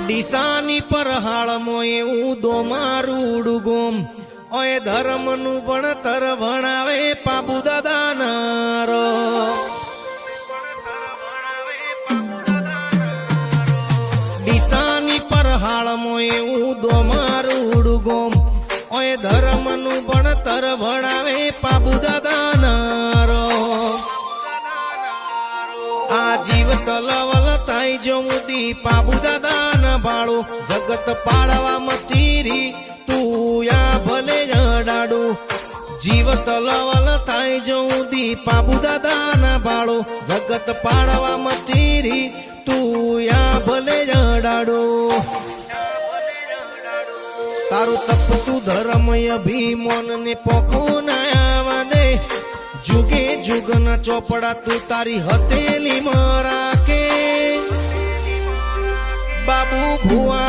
ડીસાની પરહાળમાં એવું દોમારૂડું ગોમ ઓય ધર્મનું ભણતર ભણાવે પાબુ દાદાનારો ડીસાની પરહાળમાં એવું દોમારૂડું ગોમ ઓય ધર્મનું ભણતર ભણાવે પાબુ દાદાનારો આ જીવ તલવલ તાઈ જમુદી પાબુ દાદાના બાળો જગત પાડવા મતીરી તું યા ભલે જડાડો જીવ તલવલ તાઈ જમુદી પાબુ દાદાના બાળો જગત પાડવા મતીરી તું યા ભલે જડાડો તારું તપતું ધર્મ અભિમાન ને પોખો ના આવા દે जुगे जुगना चौपड़ा तू तारी हथेली में राखे बाबू भुआ